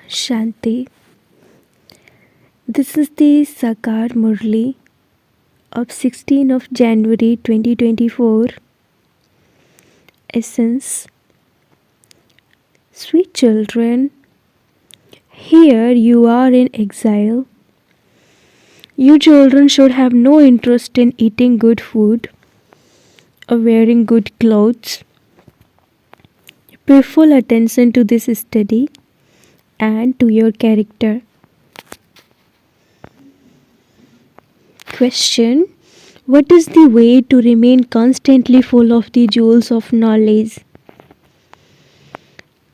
Shanti. This is the Sakar Murli of 16 of January 2024. Essence. Sweet children, here you are in exile. You children should have no interest in eating good food or wearing good clothes. Pay full attention to this study and to your character. Question. What is the way to remain constantly full of the jewels of knowledge?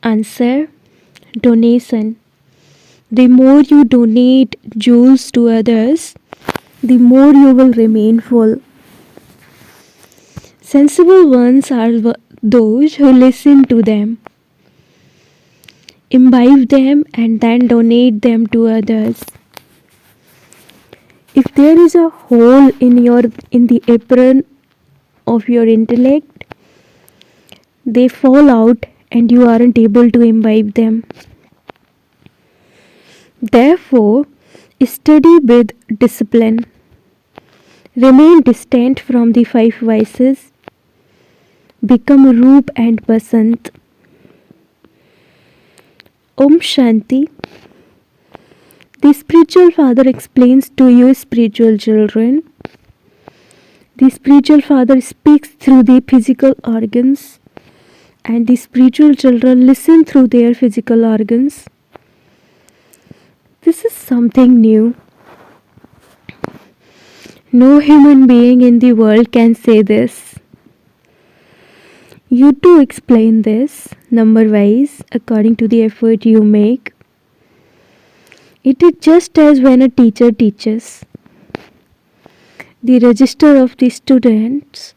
Answer. Donation. The more you donate jewels to others, the more you will remain full. Sensible ones are those who listen to them, imbibe them, and then donate them to others. If there is a hole in the apron of your intellect, they fall out and you aren't able to imbibe them. Therefore, study with discipline. Remain distant from the five vices. Become Roop and Basant. Om Shanti. The spiritual father explains to you, spiritual children. The spiritual father speaks through the physical organs, and the spiritual children listen through their physical organs. This is something new. No human being in the world can say this. You too explain this, number wise, according to the effort you make. It is just as when a teacher teaches. The register of the students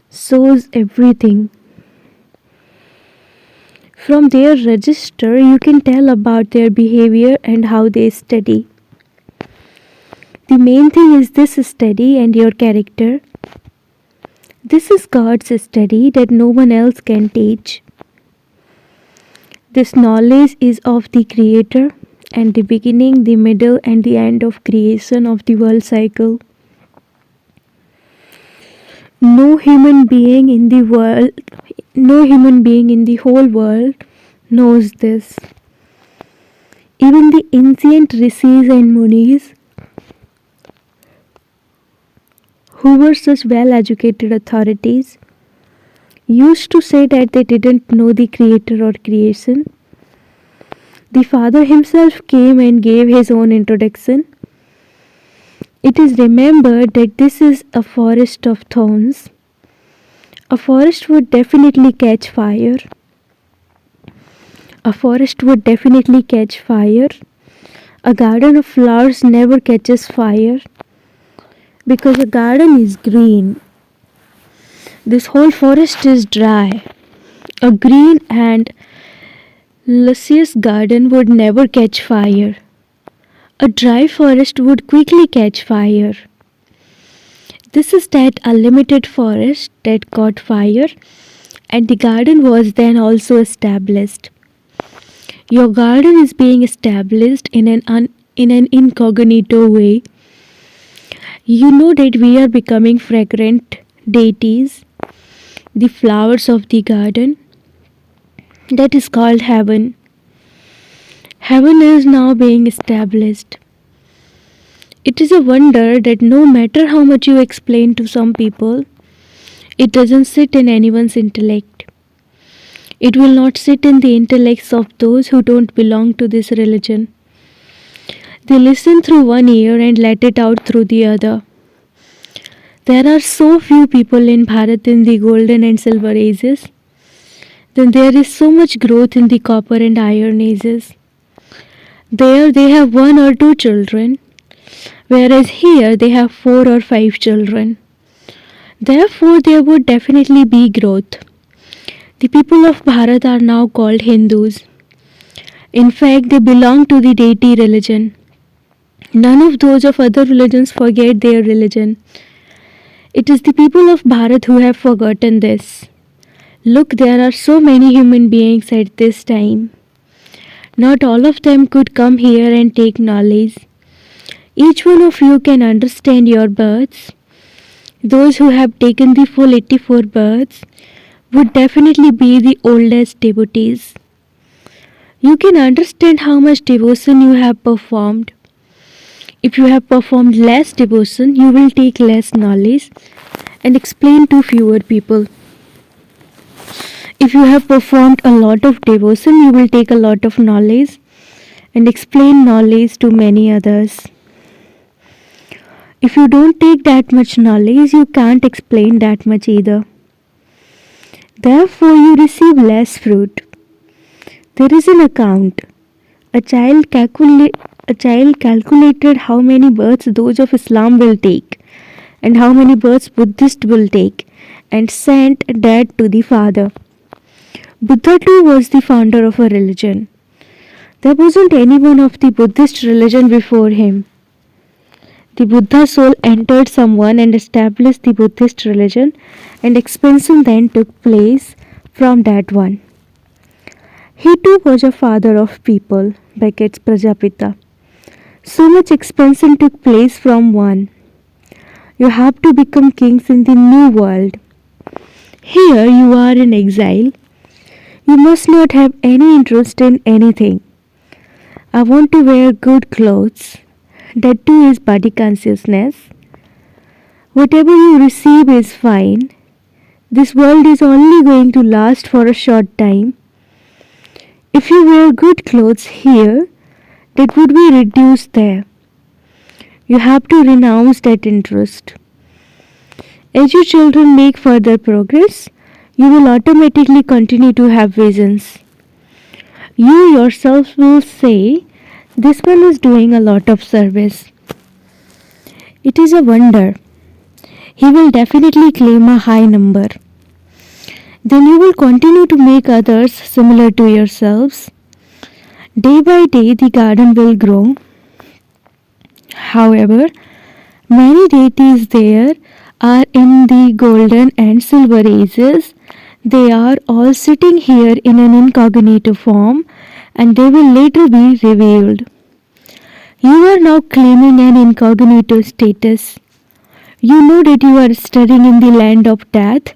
shows everything. From their register, you can tell about their behavior and how they study. The main thing is this study and your character. This is God's study that no one else can teach. This knowledge is of the Creator and the beginning, the middle, and the end of creation of the world cycle. No human being in the whole world knows this. Even the ancient rishis and munis, who were such well-educated authorities, used to say that they didn't know the Creator or creation. The Father himself came and gave his own introduction. It is remembered that this is a forest of thorns. A forest would definitely catch fire. A forest would definitely catch fire. A garden of flowers never catches fire because a garden is green. This whole forest is dry. A green and luscious garden would never catch fire. A dry forest would quickly catch fire. This is that unlimited forest that caught fire, and the garden was then also established. Your garden is being established in an incognito way. You know that we are becoming fragrant deities, the flowers of the garden. That is called heaven. Heaven is now being established. It is a wonder that no matter how much you explain to some people, it doesn't sit in anyone's intellect. It will not sit in the intellects of those who don't belong to this religion. They listen through one ear and let it out through the other. There are so few people in Bharat in the golden and silver ages. Then there is so much growth in the copper and iron ages. There they have 1 or 2 children, whereas here they have 4 or 5 children. Therefore, there would definitely be growth. The people of Bharat are now called Hindus. In fact, they belong to the deity religion. None of those of other religions forget their religion. It is the people of Bharat who have forgotten this. Look, there are so many human beings at this time. Not all of them could come here and take knowledge. Each one of you can understand your births. Those who have taken the full 84 births would definitely be the oldest devotees. You can understand how much devotion you have performed. If you have performed less devotion, you will take less knowledge and explain to fewer people. If you have performed a lot of devotion, you will take a lot of knowledge and explain knowledge to many others. If you don't take that much knowledge, you can't explain that much either. Therefore, you receive less fruit. There is an account. A child calculated how many births those of Islam will take and how many births Buddhist will take and sent that to the father. Buddha too was the founder of a religion. There wasn't anyone of the Buddhist religion before him. The Buddha soul entered someone and established the Buddhist religion, and expansion then took place from that one. He too was a father of people, brackets Prajapita. So much expansion took place from one. You have to become kings in the new world. Here you are in exile. You must not have any interest in anything. I want to wear good clothes. That too is body consciousness. Whatever you receive is fine. This world is only going to last for a short time. If you wear good clothes here, that would be reduced there. You have to renounce that interest. As your children make further progress, you will automatically continue to have visions. You yourself will say, this one is doing a lot of service. It is a wonder. He will definitely claim a high number. Then you will continue to make others similar to yourselves. Day by day the garden will grow. However, many deities there are in the golden and silver ages. They are all sitting here in an incognito form, and they will later be revealed. You are now claiming an incognito status. You know that you are studying in the land of death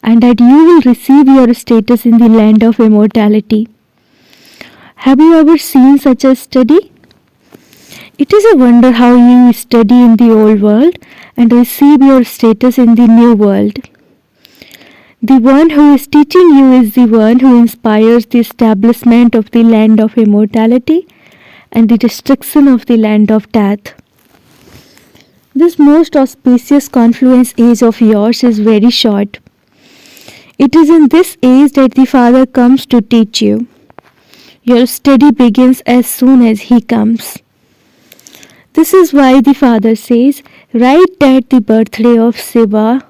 and that you will receive your status in the land of immortality. Have you ever seen such a study? It is a wonder how you study in the old world and receive your status in the new world. The one who is teaching you is the one who inspires the establishment of the land of immortality and the destruction of the land of death. This most auspicious confluence age of yours is very short. It is in this age that the Father comes to teach you. Your study begins as soon as He comes. This is why the Father says, right that the birthday of Shiva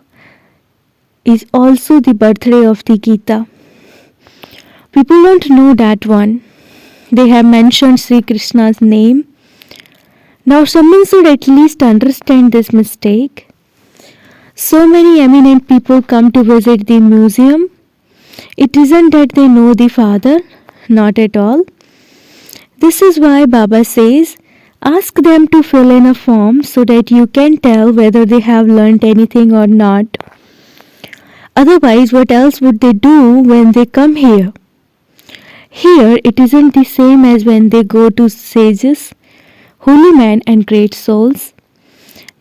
is also the birthday of the Gita. People don't know that one. They have mentioned Sri Krishna's name. Now someone should at least understand this mistake. So many eminent people come to visit the museum. It isn't that they know the Father, not at all. This is why Baba says, ask them to fill in a form so that you can tell whether they have learnt anything or not. Otherwise, what else would they do when they come here? Here, it isn't the same as when they go to sages, holy men and great souls.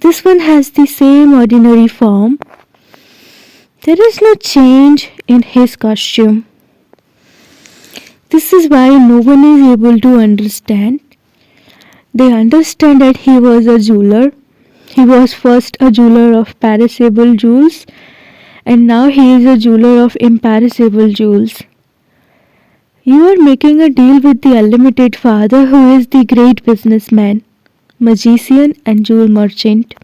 This one has the same ordinary form. There is no change in his costume. This is why no one is able to understand. They understand that he was a jeweler. He was first a jeweler of perishable jewels, and now he is a jeweler of imperishable jewels. You are making a deal with the Unlimited Father, who is the great businessman, magician and jewel merchant.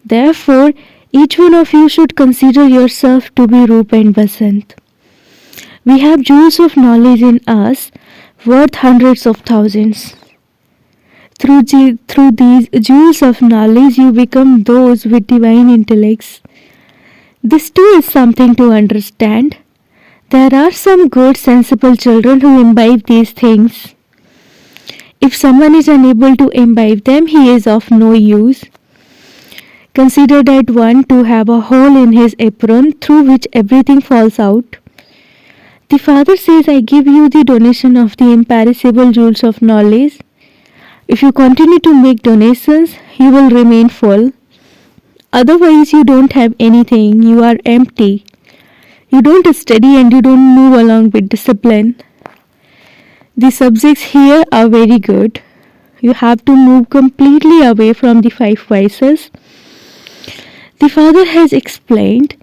Therefore, each one of you should consider yourself to be Rupa and Basant. We have jewels of knowledge in us, worth hundreds of thousands. Through these jewels of knowledge, you become those with divine intellects. This too is something to understand. There are some good, sensible children who imbibe these things. If someone is unable to imbibe them, he is of no use. Consider that one to have a hole in his apron through which everything falls out. The Father says, I give you the donation of the imperishable jewels of knowledge. If you continue to make donations, you will remain full. Otherwise, you don't have anything, you are empty. You don't study and you don't move along with discipline. The subjects here are very good. You have to move completely away from the 5 vices. The Father has explained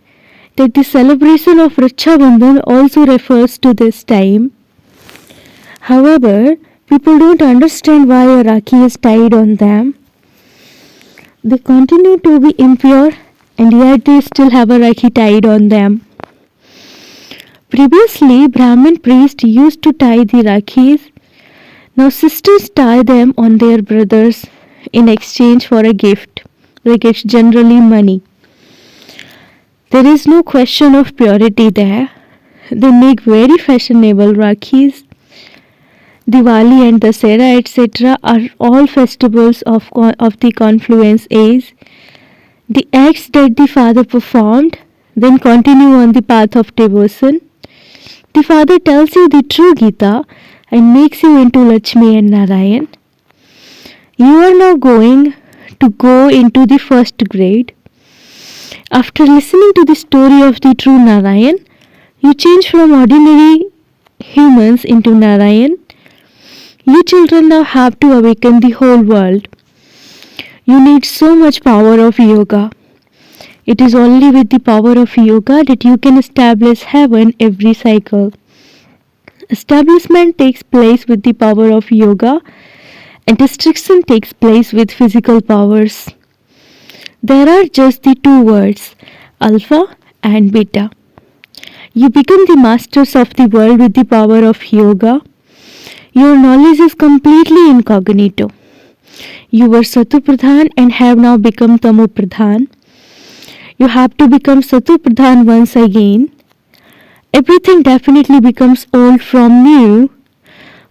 that the celebration of Raksha Bandhan also refers to this time. However, people don't understand why a Rakhi is tied on them. They continue to be impure and yet they still have a Rakhi tied on them. Previously, Brahmin priests used to tie the Rakhis. Now sisters tie them on their brothers in exchange for a gift. The gift generally money. There is no question of purity there. They make very fashionable Rakhis. Diwali and Dasera etc. are all festivals of the confluence age. The acts that the Father performed then continue on the path of devotion. The Father tells you the true Gita and makes you into Lakshmi and Narayan. You are now going to go into the first grade. After listening to the story of the true Narayan, you change from ordinary humans into Narayan. You children now have to awaken the whole world. You need so much power of yoga. It is only with the power of yoga that you can establish heaven every cycle. Establishment takes place with the power of yoga and destruction takes place with physical powers. There are just the 2 words, alpha and beta. You become the masters of the world with the power of yoga. Your knowledge is completely incognito. You were Satu Pradhan and have now become Tamo Pradhan. You have to become Satu Pradhan once again. Everything definitely becomes old from new.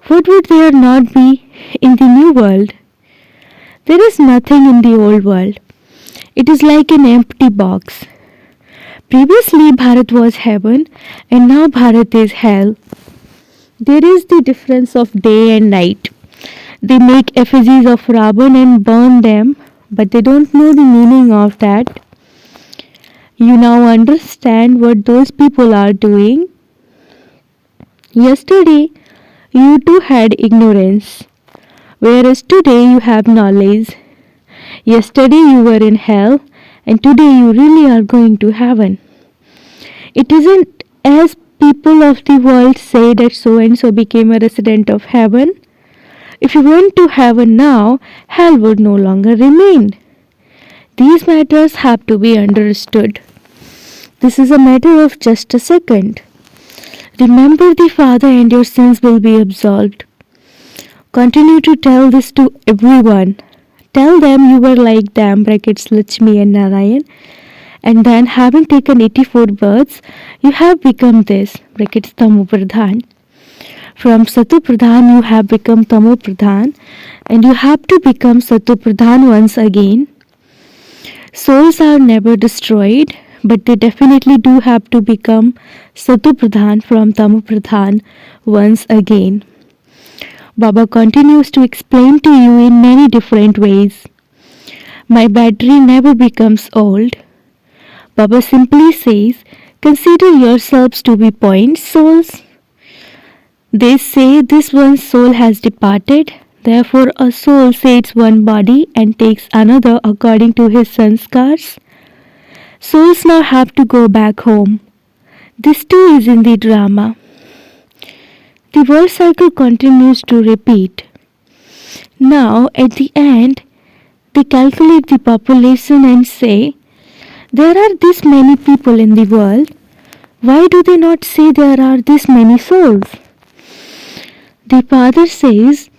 What would there not be in the new world? There is nothing in the old world. It is like an empty box. Previously Bharat was heaven and now Bharat is hell. There is the difference of day and night. They make effigies of Ravan and burn them, but they don't know the meaning of that. You now understand what those people are doing. Yesterday, you too had ignorance, whereas today you have knowledge. Yesterday you were in hell, and today you really are going to heaven. It isn't as people of the world say that so and so became a resident of heaven. If you went to heaven now, hell would no longer remain. These matters have to be understood. This is a matter of just a second. Remember the Father and your sins will be absolved. Continue to tell this to everyone. Tell them you were like them, brackets Lakshmi and Narayan, and then having taken 84 births, you have become this, brackets Tamo Pradhan. From Satu Pradhan you have become Tamo Pradhan, and you have to become Satu Pradhan once again. Souls are never destroyed, but they definitely do have to become Satu Pradhan from Tamo Pradhan once again. Baba continues to explain to you in many different ways. My battery never becomes old. Baba simply says, consider yourselves to be point souls. They say this one soul has departed, therefore a soul saves one body and takes another according to his sanskars. Souls now have to go back home. This too is in the drama. The world cycle continues to repeat. Now, at the end, they calculate the population and say, there are this many people in the world. Why do they not say there are this many souls? The Father says,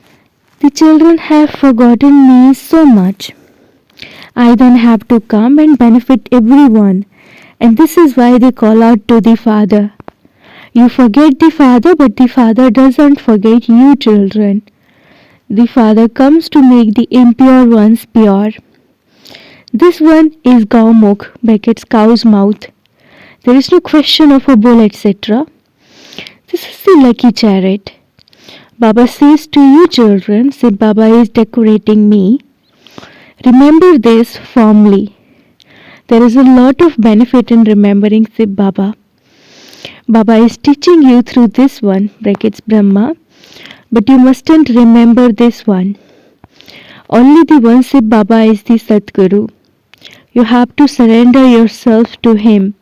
the children have forgotten me so much. I then have to come and benefit everyone, and this is why they call out to the Father. You forget the Father, but the Father doesn't forget you, children. The Father comes to make the impure ones pure. This one is Gaumukh, brackets cow's mouth. There is no question of a bull, etc. This is the lucky chariot. Baba says to you, children, Shiv Baba is decorating me. Remember this firmly. There is a lot of benefit in remembering Shiv Baba. Baba is teaching you through this one, brackets Brahma, but you mustn't remember this one. Only the one Shiv Baba is the Sadguru. You have to surrender yourself to him.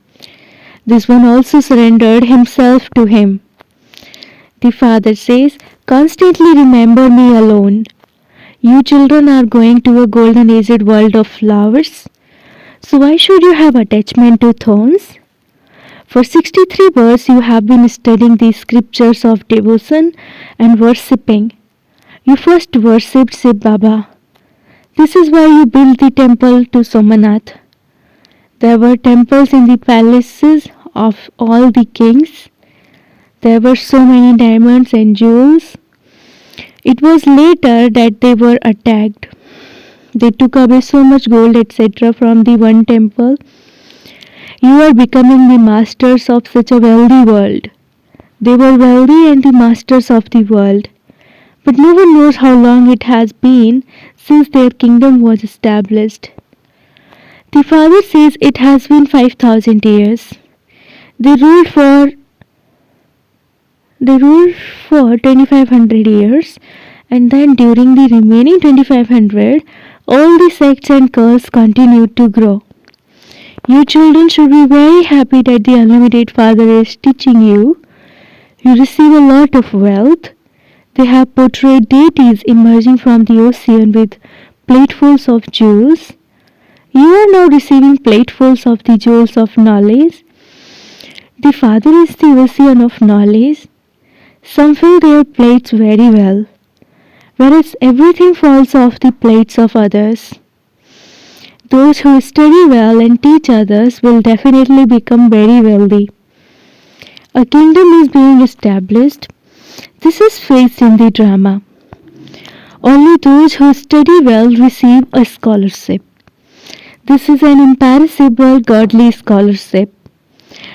This one also surrendered himself to him. The Father says, constantly remember me alone. You children are going to a golden aged world of flowers. So why should you have attachment to thorns? For 63 births you have been studying the scriptures of devotion and worshipping. You first worshipped Shiv Baba. This is why you built the temple to Somanath. There were temples in the palaces of all the kings. There were so many diamonds and jewels. It was later that they were attacked. They took away so much gold, etc. from the one temple. You are becoming the masters of such a wealthy world. They were wealthy and the masters of the world. But no one knows how long it has been since their kingdom was established. The Father says it has been 5,000 years. They ruled for 2500 years, and then during the remaining 2500, all the sects and cults continued to grow. You children should be very happy that the Unlimited Father is teaching you. You receive a lot of wealth. They have portrayed deities emerging from the ocean with platefuls of jewels. You are now receiving platefuls of the jewels of knowledge. The Father is the ocean of knowledge. Some fill their plates very well, whereas everything falls off the plates of others. Those who study well and teach others will definitely become very wealthy. A kingdom is being established. This is faced in the drama. Only those who study well receive a scholarship. This is an imperishable godly scholarship,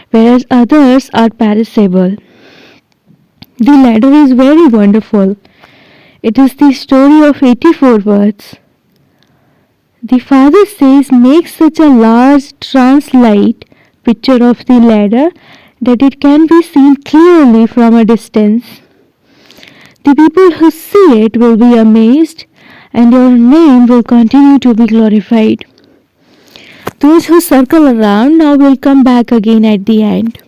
whereas others are perishable. The ladder is very wonderful. It is the story of 84 words. The Father says, make such a large translight picture of the ladder that it can be seen clearly from a distance. The people who see it will be amazed, and your name will continue to be glorified. Those who circle around now will come back again at the end.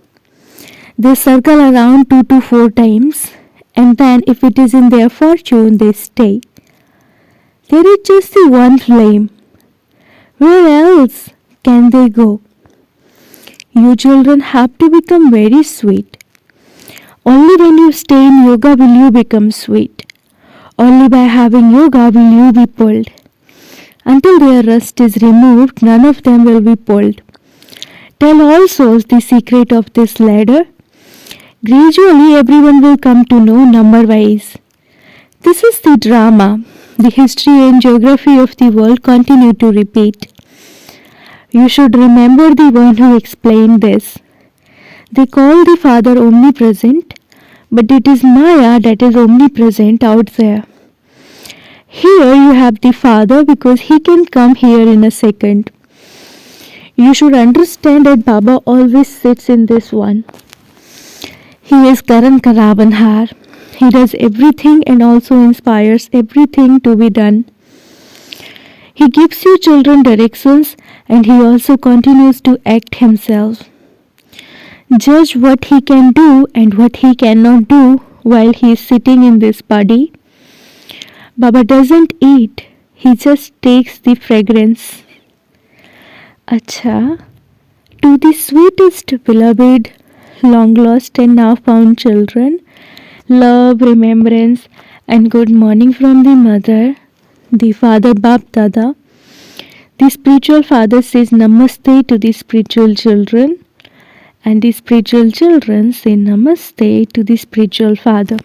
They circle around 2 to 4 times, and then if it is in their fortune, they stay. There is just the one flame. Where else can they go? You children have to become very sweet. Only when you stay in yoga will you become sweet. Only by having yoga will you be pulled. Until their rust is removed, none of them will be pulled. Tell all souls the secret of this ladder. Gradually everyone will come to know number-wise. This is the drama. The history and geography of the world continue to repeat. You should remember the one who explained this. They call the Father omnipresent, but it is Maya that is omnipresent out there. Here you have the Father because he can come here in a second. You should understand that Baba always sits in this one. He is Karan Karavanhar. He does everything and also inspires everything to be done. He gives you children directions and he also continues to act himself. Judge what he can do and what he cannot do while he is sitting in this body. Baba doesn't eat, he just takes the fragrance. Acha, to the sweetest beloved, long lost and now found children, love, remembrance and good morning from the mother, the father Bap Dada. The spiritual father says namaste to the spiritual children and the spiritual children say Namaste to the spiritual father.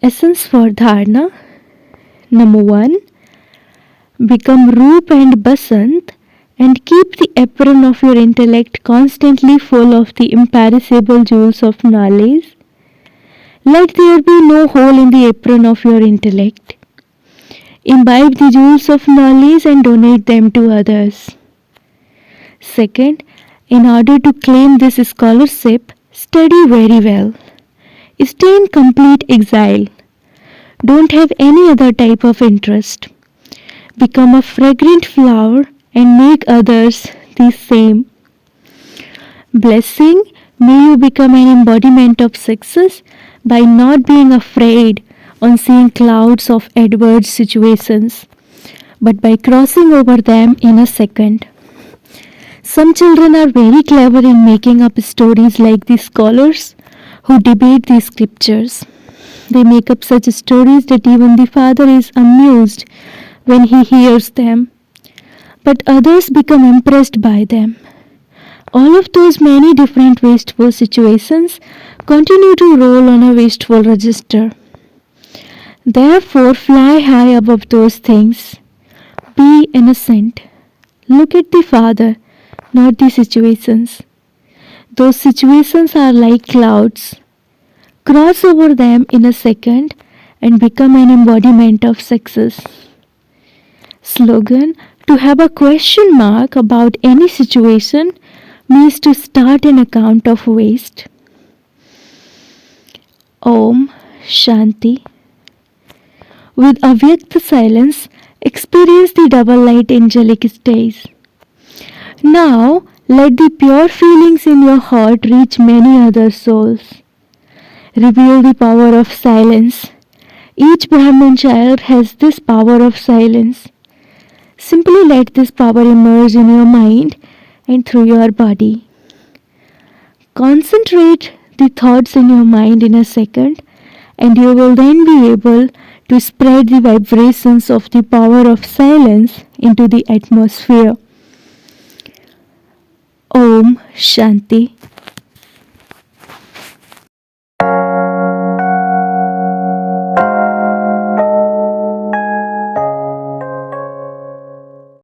Essence for Dharana. Number 1. Become Roop and Basant and keep the apron of your intellect constantly full of the imperishable jewels of knowledge. Let there be no hole in the apron of your intellect. Imbibe the jewels of knowledge and donate them to others. Second, in order to claim this scholarship, study very well. Stay in complete exile. Don't have any other type of interest. Become a fragrant flower and make others the same. Blessing, may you become an embodiment of success by not being afraid on seeing clouds of adverse situations, but by crossing over them in a second. Some children are very clever in making up stories like the scholars who debate the scriptures. They make up such stories that even the father is amused when he hears them, but others become impressed by them. All of those many different wasteful situations continue to roll on a wasteful register. Therefore, fly high above those things. Be innocent. Look at the Father, not the situations. Those situations are like clouds. Cross over them in a second and become an embodiment of success. Slogan: to have a question mark about any situation means to start an account of waste. Om Shanti. With Avyakta silence, experience the double light angelic stays. Now, let the pure feelings in your heart reach many other souls. Reveal the power of silence. Each Brahmin child has this power of silence. Simply let this power emerge in your mind and through your body. Concentrate the thoughts in your mind in a second, and you will then be able to spread the vibrations of the power of silence into the atmosphere. Om Shanti.